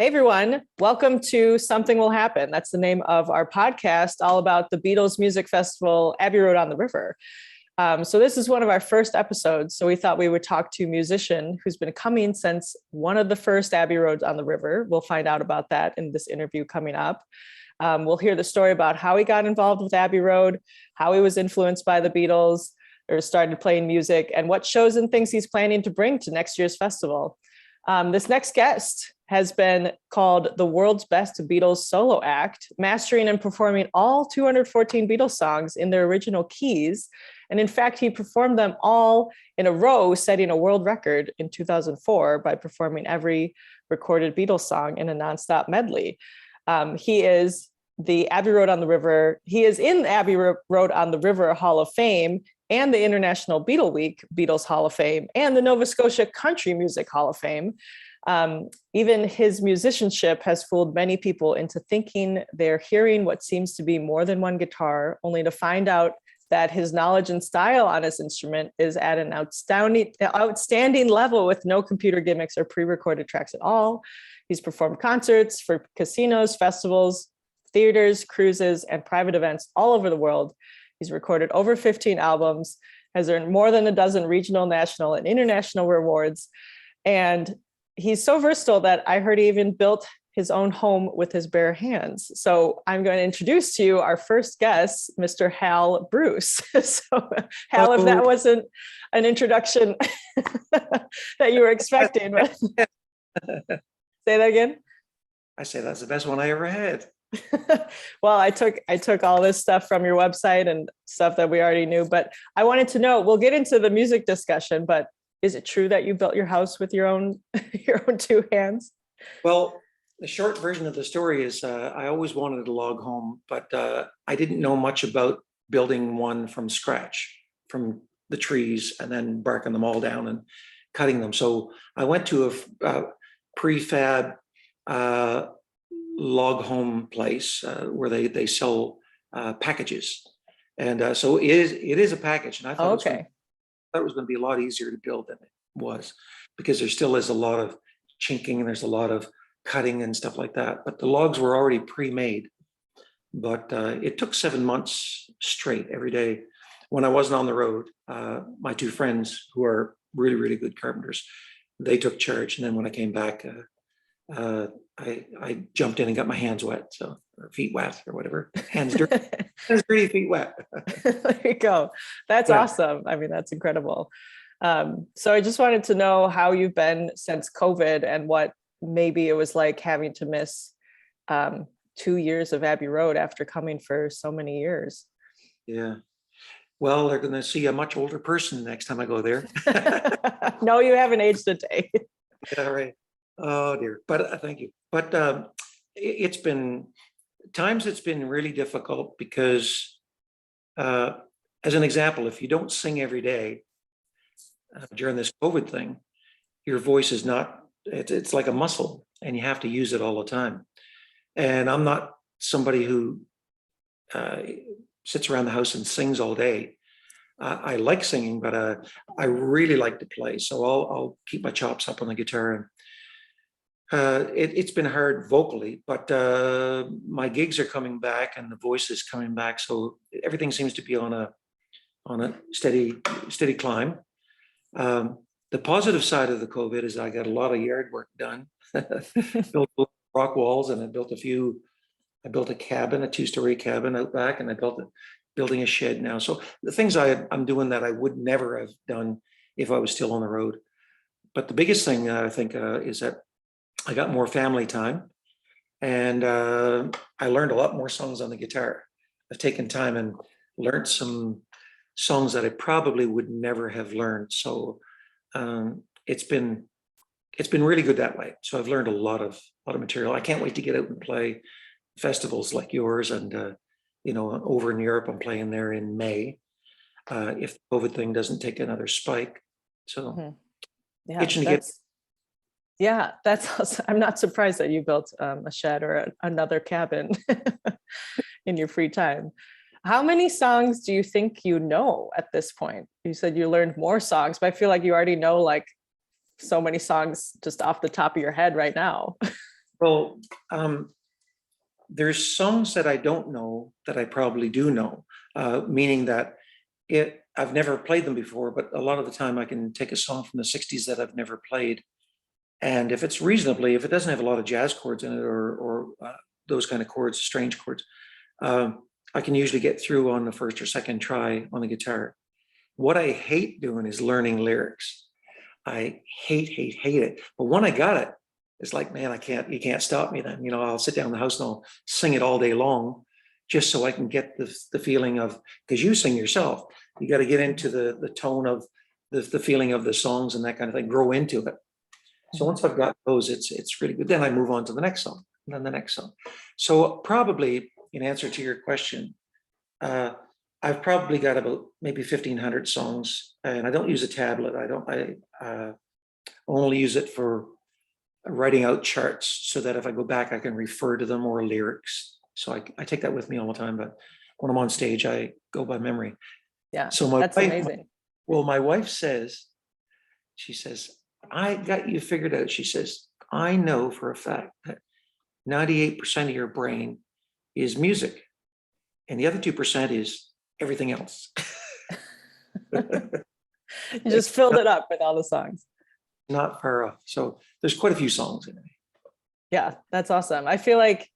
Hey everyone, welcome to Something Will Happen. That's the name of our podcast, all about the Beatles Music Festival, Abbey Road on the River. So this is one of our first episodes. So we thought we would talk to a musician who's been coming since one of the first Abbey Roads on the River. We'll find out about that in this interview coming up. We'll hear the story about how he got involved with Abbey Road, how he was influenced by the Beatles or started playing music, and what shows and things he's planning to bring to next year's festival. This next guest has been called the world's best Beatles solo act, mastering and performing all 214 Beatles songs in their original keys. And in fact, he performed them all in a row, setting a world record in 2004 by performing every recorded Beatles song in a nonstop medley. He is the Abbey Road on the River. He is in the Abbey Road on the River Hall of Fame and the International Beatle Week Beatles Hall of Fame and the Nova Scotia Country Music Hall of Fame. Even his musicianship has fooled many people into thinking they're hearing what seems to be more than one guitar, only to find out that his knowledge and style on his instrument is at an outstanding level with no computer gimmicks or pre-recorded tracks at all. He's performed concerts for casinos, festivals, theaters, cruises, and private events all over the world. He's recorded over 15 albums, has earned more than a dozen regional, national, and international awards. And he's so versatile that I heard he even built his own home with his bare hands. So I'm going to introduce to you our first guest, Mr. Hal Bruce. So Hal, if that wasn't an introduction that you were expecting. But say that again. I say that's the best one I ever had. Well, I took all this stuff from your website and stuff that we already knew, but I wanted to know, we'll get into the music discussion, but is it true that you built your house with your own two hands? Well, the short version of the story is I always wanted a log home, but I didn't know much about building one from scratch, from the trees, and then barking them all down and cutting them. So I went to a prefab log home place where they sell packages. And so it is a package. And I thought it was going to be a lot easier to build than it was, because there still is a lot of chinking and there's a lot of cutting and stuff like that. But the logs were already pre-made. But it took 7 months straight every day. When I wasn't on the road, my two friends, who are really, really good carpenters, they took charge. And then when I came back, I jumped in and got my hands wet, or feet wet, or whatever. Hands dirty, hands dirty, feet wet. There you go. That's awesome. I mean, that's incredible. So I just wanted to know how you've been since COVID and what maybe it was like having to miss 2 years of Abbey Road after coming for so many years. Yeah. Well, they're going to see a much older person next time I go there. No, you haven't aged a day. Yeah, right. Oh dear. But thank you. But it's been really difficult because, as an example, if you don't sing every day during this COVID thing, your voice is not, it's like a muscle and you have to use it all the time. And I'm not somebody who sits around the house and sings all day. I like singing, but I really like to play. So I'll keep my chops up on the guitar. And it's been hard vocally, but my gigs are coming back and the voice is coming back. So everything seems to be on a steady climb. The positive side of the COVID is I got a lot of yard work done. Built rock walls, and I built a cabin, a 2-story cabin out back, and building a shed now. So the things I'm doing that I would never have done if I was still on the road. But the biggest thing I think is that I got more family time, and I learned a lot more songs on the guitar. I've taken time and learned some songs that I probably would never have learned. So it's been really good that way. So I've learned a lot of material. I can't wait to get out and play festivals like yours, and over in Europe, I'm playing there in May, if the COVID thing doesn't take another spike. So itching to get. Yeah, that's awesome. I'm not surprised that you built a shed or another cabin in your free time. How many songs do you think you know at this point? You said you learned more songs, but I feel like you already know like so many songs just off the top of your head right now. Well, there's songs that I don't know that I probably do know, meaning that I've never played them before, but a lot of the time I can take a song from the 60s that I've never played. And if it's reasonably, if it doesn't have a lot of jazz chords in it or those kind of chords, strange chords, I can usually get through on the first or second try on the guitar. What I hate doing is learning lyrics. I hate it. But when I got it, it's like, man, you can't stop me then. I'll sit down in the house and I'll sing it all day long just so I can get the feeling of, because you sing yourself, you got to get into the tone of the feeling of the songs and that kind of thing, grow into it. So once I've got those, it's really good. Then I move on to the next song and then the next song. So probably in answer to your question, I've probably got about maybe 1,500 songs, and I don't use a tablet. I only use it for writing out charts so that if I go back, I can refer to them or lyrics. So I take that with me all the time. But when I'm on stage, I go by memory. Yeah, so that's amazing. My wife says, she says, I got you figured out. She says, I know for a fact that 98% of your brain is music, and the other 2% is everything else. You just filled it up with all the songs. Not far off. So there's quite a few songs in it. Yeah, that's awesome. I feel like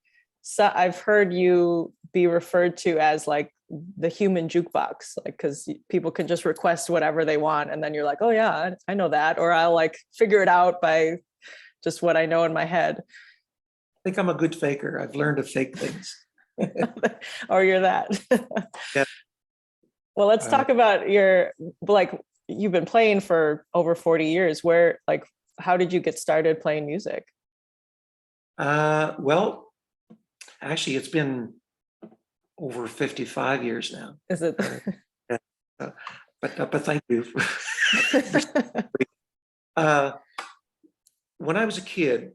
I've heard you be referred to as like the human jukebox, like, because people can just request whatever they want, and then you're like, oh yeah, I know that, or I'll like figure it out by just what I know in my head. I think I'm a good faker. I've learned to fake things. Or you're that. Yeah. Well, let's talk about you've been playing for over 40 years. How did you get started playing music? Well, actually, it's been over 55 years now. Is it? But thank you. When I was a kid,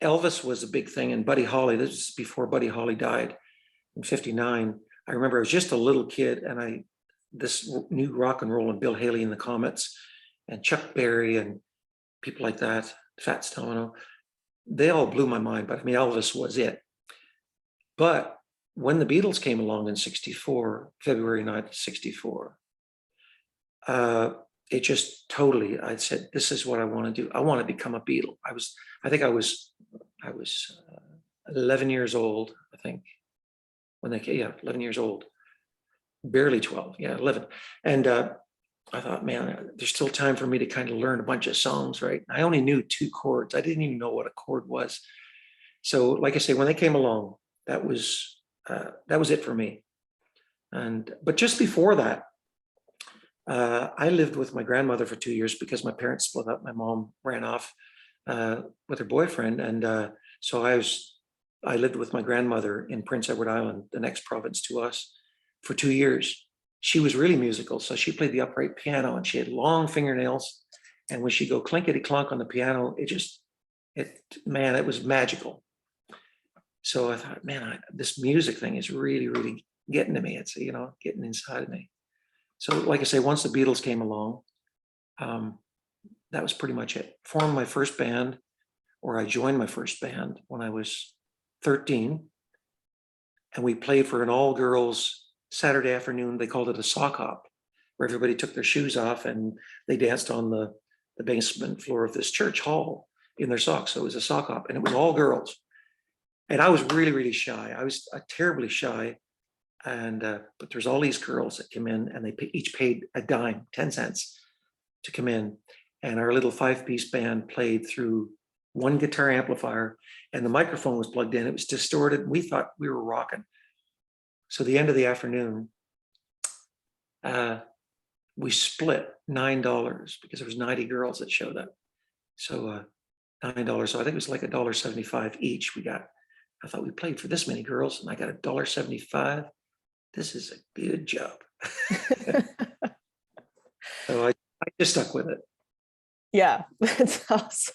Elvis was a big thing, and Buddy Holly. This is before Buddy Holly died in '59. I remember I was just a little kid, and this new rock and roll and Bill Haley and the Comets and Chuck Berry and people like that, Fats Domino, they all blew my mind. But I mean, Elvis was it. But when the Beatles came along in '64, February 9th, '64, it just totally, I said, this is what I want to do. I want to become a Beatle. I think I was 11 years old, I think, when they came, 11 years old, barely 12, 11. And I thought, man, there's still time for me to kind of learn a bunch of songs, right? I only knew 2 chords. I didn't even know what a chord was. So like I say, when they came along, that was it for me. But just before that, I lived with my grandmother for 2 years because my parents split up. My mom ran off with her boyfriend, and so I lived with my grandmother in Prince Edward Island, the next province to us, for 2 years. She was really musical, so she played the upright piano, and she had long fingernails. And when she'd go clinkety clonk on the piano, it was magical. So I thought, man, this music thing is really, really getting to me. It's getting inside of me. So, like I say, once the Beatles came along, that was pretty much it. Formed my first band, or I joined my first band when I was 13, and we played for an all-girls Saturday afternoon. They called it a sock hop, where everybody took their shoes off and they danced on the basement floor of this church hall in their socks. So it was a sock hop, and it was all girls. And I was really, really shy. I was terribly shy. And but there's all these girls that come in, and they each paid a dime, 10 cents, to come in. And our little 5-piece band played through one guitar amplifier, and the microphone was plugged in. It was distorted. We thought we were rocking. So the end of the afternoon, we split $9 because there was 90 girls that showed up. So $9. So I think it was like $1.75 each we got. I thought we played for this many girls, and I got $1.75. This is a good job. So I just stuck with it. Yeah, that's awesome.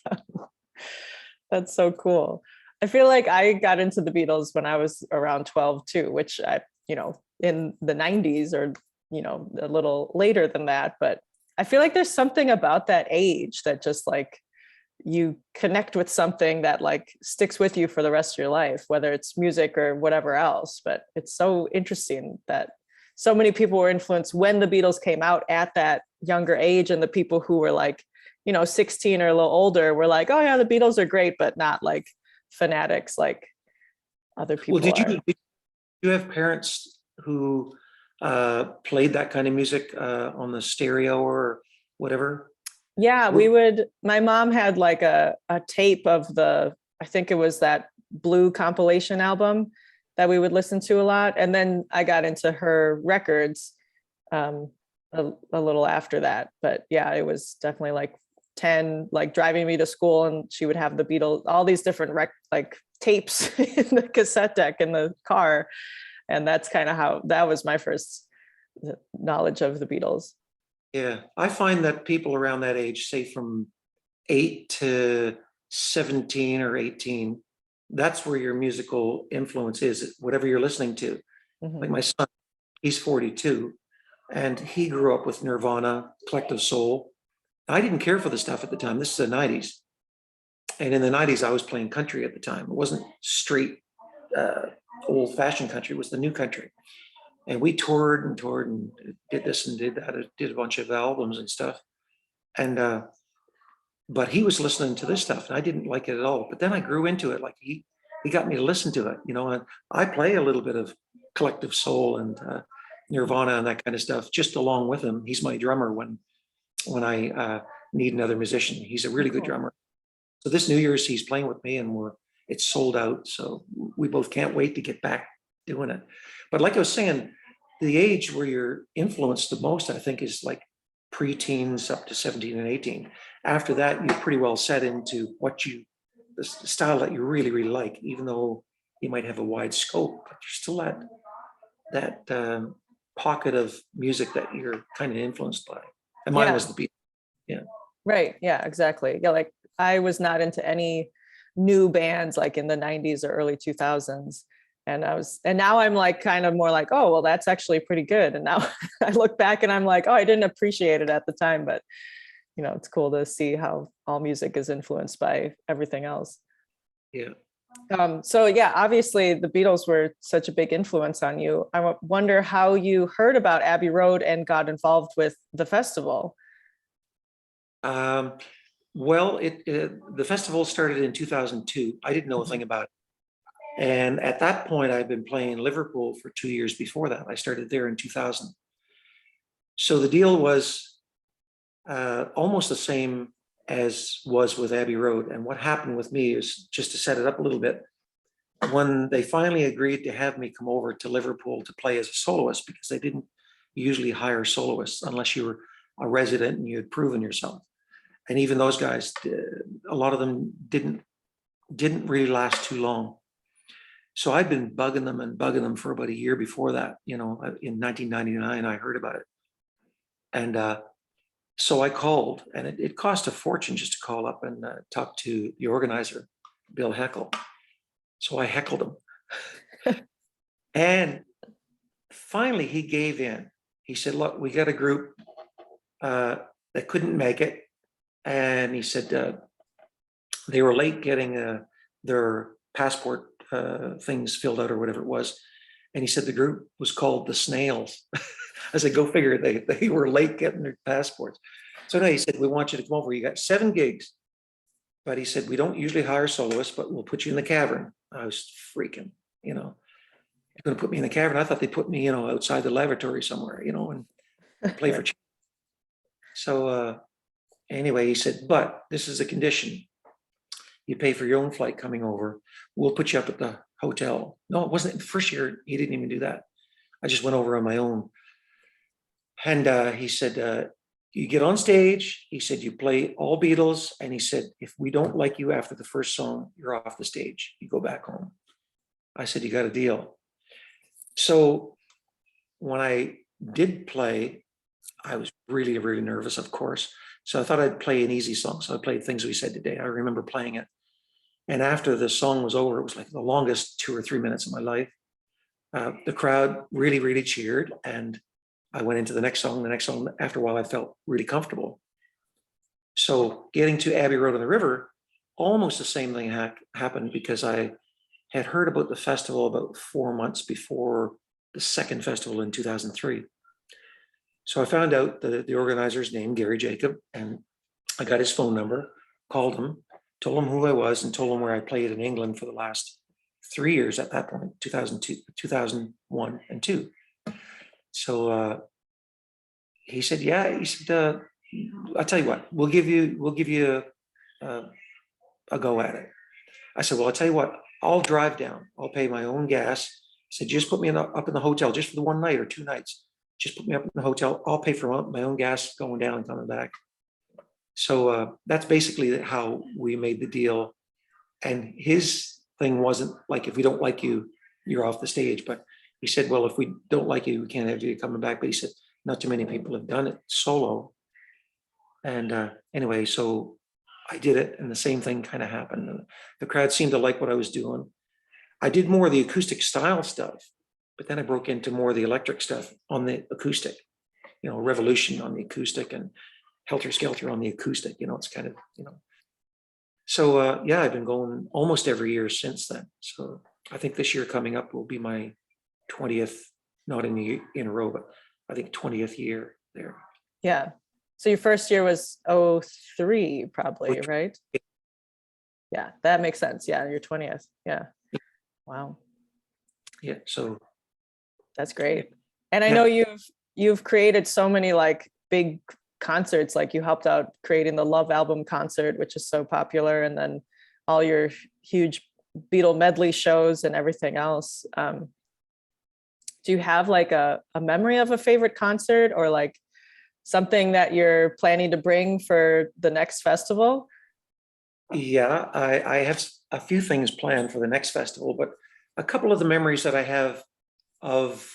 That's so cool. I feel like I got into the Beatles when I was around 12 too, which in the 90s, or, a little later than that. But I feel like there's something about that age that just like you connect with something that like sticks with you for the rest of your life, whether it's music or whatever else. But it's so interesting that so many people were influenced when the Beatles came out at that younger age, and the people who were like, 16 or a little older were like, oh yeah, the Beatles are great, but not like fanatics like other Well, people are. did you have parents who played that kind of music on the stereo or whatever? Yeah, Were- my mom had like a tape of I think it was that Blue compilation album that we would listen to a lot. And then I got into her records um, a little after that. But yeah, it was definitely like 10, like driving me to school, and she would have the Beatles, all these different like tapes in the cassette deck in the car. And that's kind of how that was my first knowledge of the Beatles. Yeah, I find that people around that age, say from 8 to 17 or 18, that's where your musical influence is, whatever you're listening to. Like Mhm. my son, he's 42, and he grew up with Nirvana, Collective Soul. I didn't care for the stuff at the time. This is the 90s. And in the 90s, I was playing country at the time. It wasn't straight uh, old fashioned country, it was the new country. And we toured and did this and did that, did a bunch of albums and stuff. And but he was listening to this stuff, and I didn't like it at all. But then I grew into it. Like he got me to listen to it, and I play a little bit of Collective Soul and Nirvana and that kind of stuff just along with him. He's my drummer when I need another musician. He's a Oh, really good cool. drummer. So this New Year's he's playing with me, and it's sold out. So we both can't wait to get back doing it. But like I was saying, the age where you're influenced the most, I think, is like pre-teens up to 17 and 18. After that, you're pretty well set into the style that you really, really like, even though you might have a wide scope, but you're still that pocket of music that you're kind of influenced by. And mine was Yeah. the Beatles. Yeah. Right. Yeah, exactly. Yeah, like I was not into any new bands like in the 90s or early 2000s. And now I'm like kind of more like, oh, well, that's actually pretty good. And now I look back and I'm like, oh, I didn't appreciate it at the time, but it's cool to see how all music is influenced by everything else. Yeah. So yeah, obviously the Beatles were such a big influence on you. I wonder how you heard about Abbey Road and got involved with the festival. Um, well, the festival started in 2002. I didn't know a thing about it. And at that point, I'd been playing Liverpool for 2 years before that. I started there in 2000. So the deal was almost the same as was with Abbey Road. And what happened with me is, just to set it up a little bit, when they finally agreed to have me come over to Liverpool to play as a soloist, because they didn't usually hire soloists unless you were a resident and you had proven yourself. And even those guys, a lot of them didn't really last too long. So I'd been bugging them for about a year before that. In 1999, I heard about it. And so I called, and it cost a fortune just to call up and talk to the organizer, Bill Heckle. So I heckled him. And finally, he gave in. He said, look, we got a group that couldn't make it. And he said they were late getting their passport things filled out or whatever it was. And he said the group was called the Snails. I said, go figure, they were late getting their passports. So no, he said, we want you to come over. You got 7 gigs. But he said, we don't usually hire soloists, but we'll put you in the cavern. I was freaking, you're going to put me in the cavern. I thought they put me, outside the lavatory somewhere, and play for. So anyway, he said, but this is a condition. You pay for your own flight coming over. We'll put you up at the hotel. No, it wasn't. The first year, he didn't even do that. I just went over on my own. And he said, you get on stage. He said, you play all Beatles. And he said, if we don't like you after the first song, you're off the stage. You go back home. I said, you got a deal. So when I did play, I was really, really nervous, of course. So I thought I'd play an easy song. So I played Things We Said Today. I remember playing it. And after the song was over, it was like the longest 2 or 3 minutes of my life. The crowd really, really cheered. And I went into the next song. After a while, I felt really comfortable. So getting to Abbey Road on the River, almost the same thing happened, because I had heard about the festival about 4 months before the second festival in 2003. So I found out the organizer's name, Gary Jacob, and I got his phone number, called him, told him who I was, and told him where I played in England for the last 3 years at that point, 2002, 2001 and 2. So he said, yeah, he said, I'll tell you what, we'll give you a go at it. I said, well, I'll tell you what, I'll drive down. I'll pay my own gas. I said, just put me up in the hotel just for the 1 night or 2 nights. Just put me up in the hotel. I'll pay for my own gas going down and coming back. So that's basically how we made the deal. And his thing wasn't like, if we don't like you, you're off the stage. But he said, well, if we don't like you, we can't have you coming back. But he said, not too many people have done it solo. And anyway, so I did it, and the same thing kind of happened. The crowd seemed to like what I was doing. I did more of the acoustic style stuff, but then I broke into more of the electric stuff on the acoustic, Revolution on the acoustic and Helter Skelter on the acoustic, it's kind of, So yeah, I've been going almost every year since then. So I think this year coming up will be my 20th, not in a row, but I think 20th year there. Yeah. So your first year was 2003, probably, right? Yeah, that makes sense. Yeah, your 20th. Yeah. Wow. Yeah. So that's great. And I know you've created so many like big concerts, like you helped out creating the Love album concert, which is so popular, and then all your huge Beatle medley shows and everything else. Do you have like a memory of a favorite concert, or like something that you're planning to bring for the next festival? Yeah, I have a few things planned for the next festival, but a couple of the memories that I have of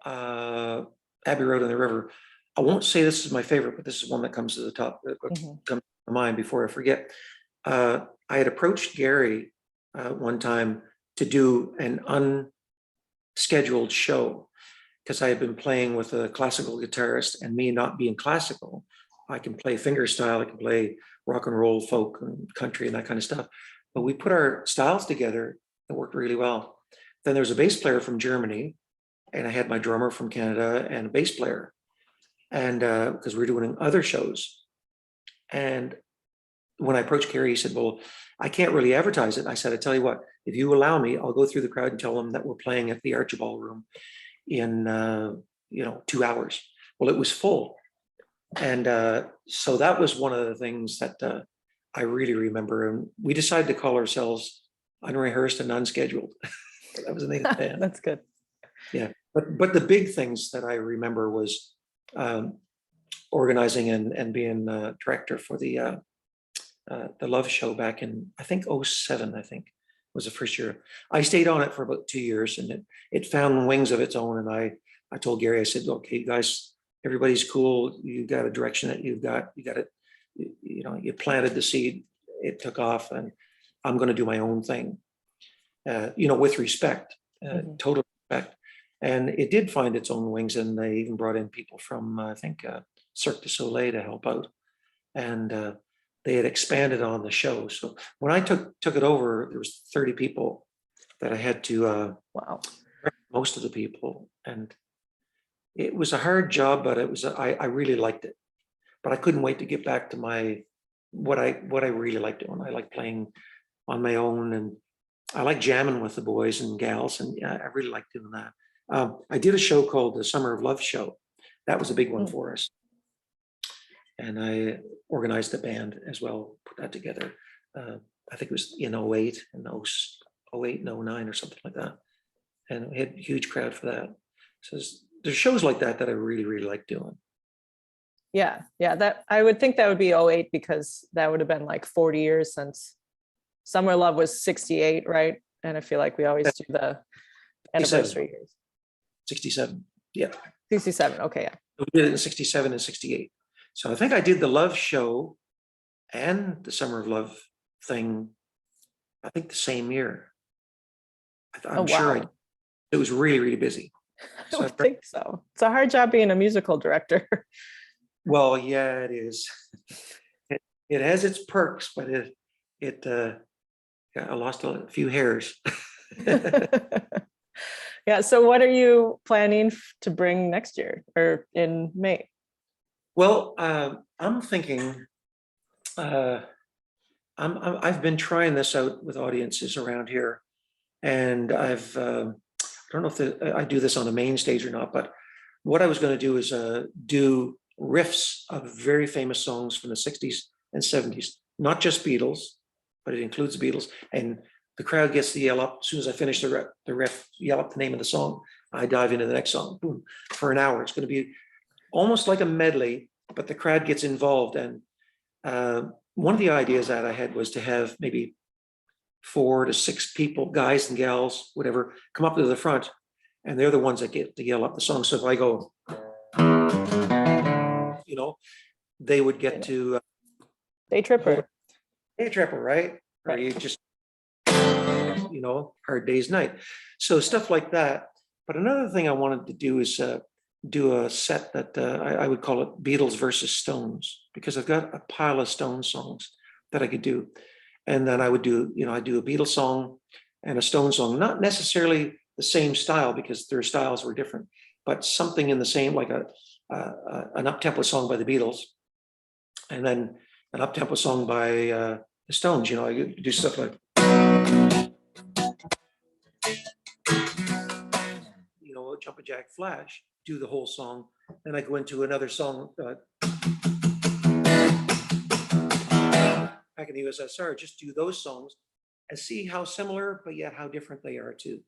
Abbey Road on the River, I won't say this is my favorite, but this is one that comes to the top, that comes to mind before I forget. I had approached Gary one time to do an unscheduled show, because I had been playing with a classical guitarist, and me not being classical, I can play fingerstyle, I can play rock and roll, folk and country and that kind of stuff. But we put our styles together, it worked really well. Then there was a bass player from Germany, and I had my drummer from Canada and a bass player. And because we were doing other shows. And when I approached Gary, he said, well, I can't really advertise it. I said, I tell you what, if you allow me, I'll go through the crowd and tell them that we're playing at the Archibald Room in 2 hours. Well, it was full. And so that was one of the things that I really remember. And we decided to call ourselves Unrehearsed and Unscheduled. That was the name of the band. That's good. Yeah. But the big things that I remember was organizing and being director for the Love show back in, I think, 2007, I think was the first year. I stayed on it for about 2 years, and it found wings of its own. And I told Gary, I said, okay, guys, everybody's cool. You got a direction that you got it. You planted the seed, it took off, and I'm going to do my own thing, with respect, total respect. And it did find its own wings, and they even brought in people from, I think, Cirque du Soleil to help out. And they had expanded on the show. So when I took it over, there was 30 people that I had to, most of the people. And it was a hard job, but I really liked it. But I couldn't wait to get back to what I really like doing. I like playing on my own, and I like jamming with the boys and gals. And yeah, I really like doing that. I did a show called the Summer of Love Show. That was a big one for us. And I organized the band as well, put that together. I think it was in 08 and 08 and 09 or something like that. And we had a huge crowd for that. So there's shows like that I really, really like doing. Yeah. That I would think that would be 08, because that would have been like 40 years since Summer Love was 68, right? And I feel like we always do the anniversary years. 67. Yeah. 67. Okay. Yeah. We did it in 67 and 68. So I think I did the Love show and the Summer of Love thing, I think the same year. I'm sure it was really, really busy. I would think so. It's a hard job being a musical director. Well, yeah, it is. it has its perks, but yeah, I lost a few hairs. Yeah. So what are you planning to bring next year or in May? Well, I'm thinking, I've been trying this out with audiences around here, and I don't know if I do this on the main stage or not, but what I was going to do is do riffs of very famous songs from the 60s and 70s, not just Beatles, but it includes the Beatles. And the crowd gets to yell up as soon as I finish the riff, yell up the name of the song. I dive into the next song, boom, for an hour. It's going to be almost like a medley, but the crowd gets involved. And one of the ideas that I had was to have maybe 4 to 6 people, guys and gals, whatever, come up to the front, and they're the ones that get to yell up the song. So if I go, they would get to Day Tripper. Day Tripper, right? Or you just, Hard Day's Night. So stuff like that. But another thing I wanted to do is do a set that I would call it Beatles versus Stones, because I've got a pile of Stones songs that I could do. And then I would do, I do a Beatles song and a Stones song, not necessarily the same style because their styles were different, but something in the same, like an up-tempo song by the Beatles, and then an up-tempo song by the Stones. I do stuff like, Jumpin' Jack Flash, do the whole song, and I go into another song back in the USSR, just do those songs and see how similar, but yet how different they are too.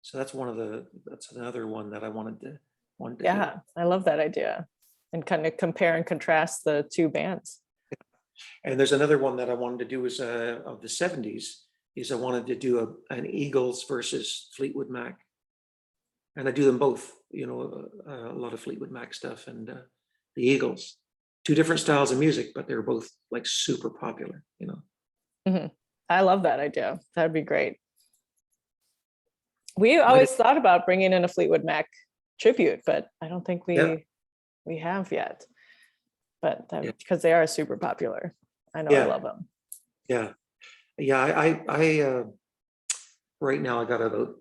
So that's another one that I wanted to Yeah, do. I love that idea, and kind of compare and contrast the two bands. And there's another one that I wanted to do is of the 70s, is I wanted to do an Eagles versus Fleetwood Mac. And I do them both, a lot of Fleetwood Mac stuff and the Eagles. Two different styles of music, but they're both like super popular, Mm-hmm. I love that idea. That'd be great. We always thought about bringing in a Fleetwood Mac tribute, but I don't think we have yet. But because they are super popular, I know I love them. Yeah. I right now I got about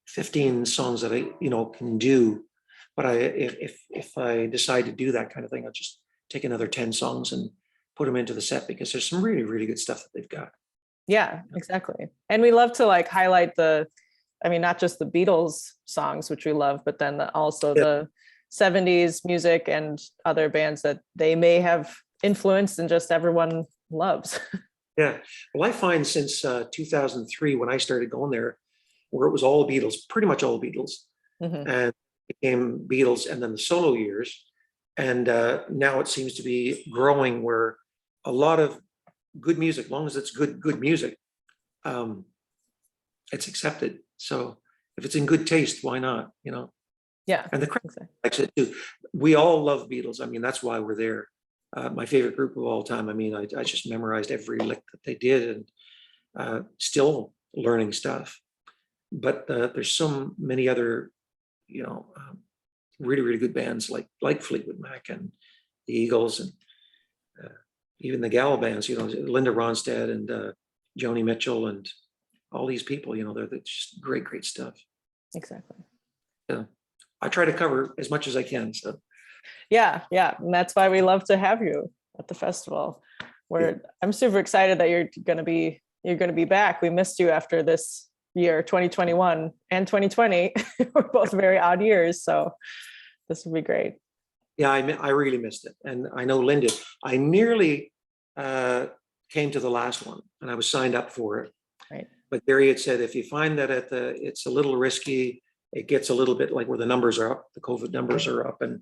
15 songs that I can do, but if I decide to do that kind of thing, I'll just take another 10 songs and put them into the set, because there's some really, really good stuff that they've got. Yeah, exactly. And we love to highlight not just the Beatles songs, which we love, but then also the 70s music and other bands that they may have influenced and just everyone loves. Yeah. Well, I find since 2003, when I started going there, where it was all Beatles, pretty much all Beatles, and it became Beatles and then the solo years. And now it seems to be growing where a lot of good music, as long as it's good music, it's accepted. So if it's in good taste, why not? Yeah. And the crowd likes it too. We all love Beatles. That's why we're there. My favorite group of all time. I just memorized every lick that they did, and still learning stuff. But there's so many other, really, really good bands like Fleetwood Mac and the Eagles, and even the gal bands, Linda Ronstadt and Joni Mitchell and all these people, they're just great, great stuff. Exactly. Yeah. I try to cover as much as I can. So. Yeah. And that's why we love to have you at the festival. I'm super excited that you're going to be back. We missed you after this year, 2021 and 2020 were both very odd years, so this would be great. Yeah, I really missed it, and I know Lynn did. I nearly came to the last one, and I was signed up for it. Right. But Gary had said, if you find that it's a little risky, it gets a little bit like where the numbers are up, the COVID numbers are up, and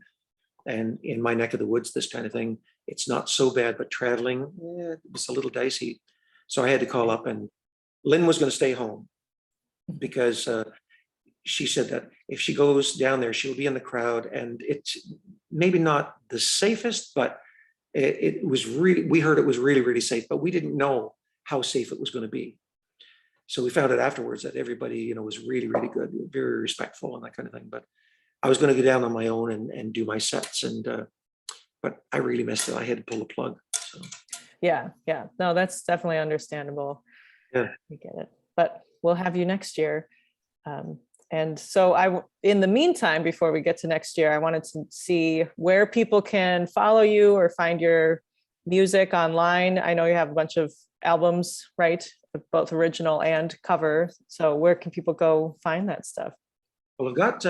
in my neck of the woods, this kind of thing, it's not so bad, but traveling, it's a little dicey. So I had to call up, and Lynn was going to stay home, because she said that if she goes down there, she'll be in the crowd, and it's maybe not the safest, but it was really, we heard it was really, really safe, but we didn't know how safe it was going to be. So we found out afterwards that everybody, was really, really good, very respectful and that kind of thing. But I was going to go down on my own and do my sets, but I really missed it. I had to pull the plug. So. Yeah. Yeah. No, that's definitely understandable. Yeah. We get it. But we'll have you next year. And so in the meantime, before we get to next year, I wanted to see where people can follow you or find your music online. I know you have a bunch of albums, right? Both original and cover. So where can people go find that stuff? Well, I've got,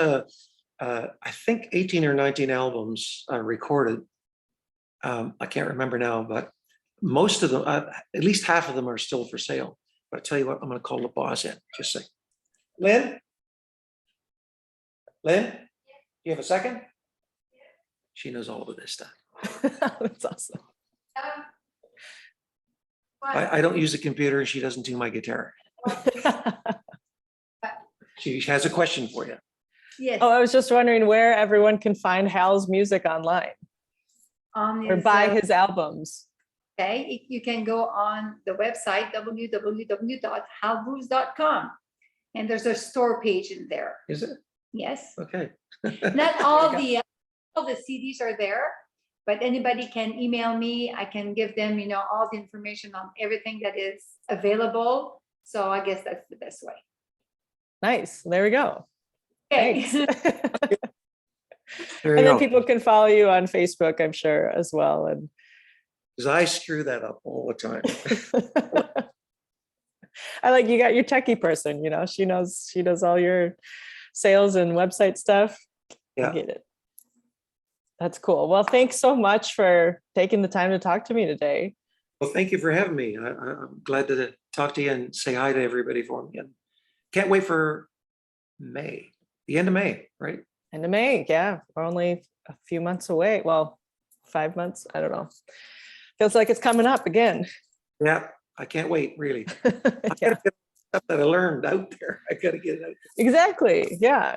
I think 18 or 19 albums recorded. I can't remember now, but most of them, at least half of them are still for sale. But I tell you what, I'm going to call the boss in. Just a second. Lynn? Lynn? You have a second? She knows all of this stuff. That's awesome. I don't use a computer and she doesn't do my guitar. She has a question for you. Yes. Oh, I was just wondering where everyone can find Hal's music online or buy his albums. Okay, you can go on the website www.halbruce.com, and there's a store page in there. Is it? Yes. Okay. Not all the CDs are there, but anybody can email me. I can give them, all the information on everything that is available. So I guess that's the best way. Nice. There we go. Okay. Thanks. There you And then go. people can follow you on Facebook, I'm sure, as well. And Because I screw that up all the time. I like you got your techie person, she does all your sales and website stuff. Yeah. I get it. That's cool. Well, thanks so much for taking the time to talk to me today. Well, thank you for having me. I'm glad to talk to you and say hi to everybody for me. And can't wait for May, the end of May, right? End of May. Yeah. We're only a few months away. Well, 5 months. I don't know. Feels like it's coming up again. Yeah, I can't wait, really. Yeah. Stuff that I learned out there. I got to get it out there. Exactly. Yeah.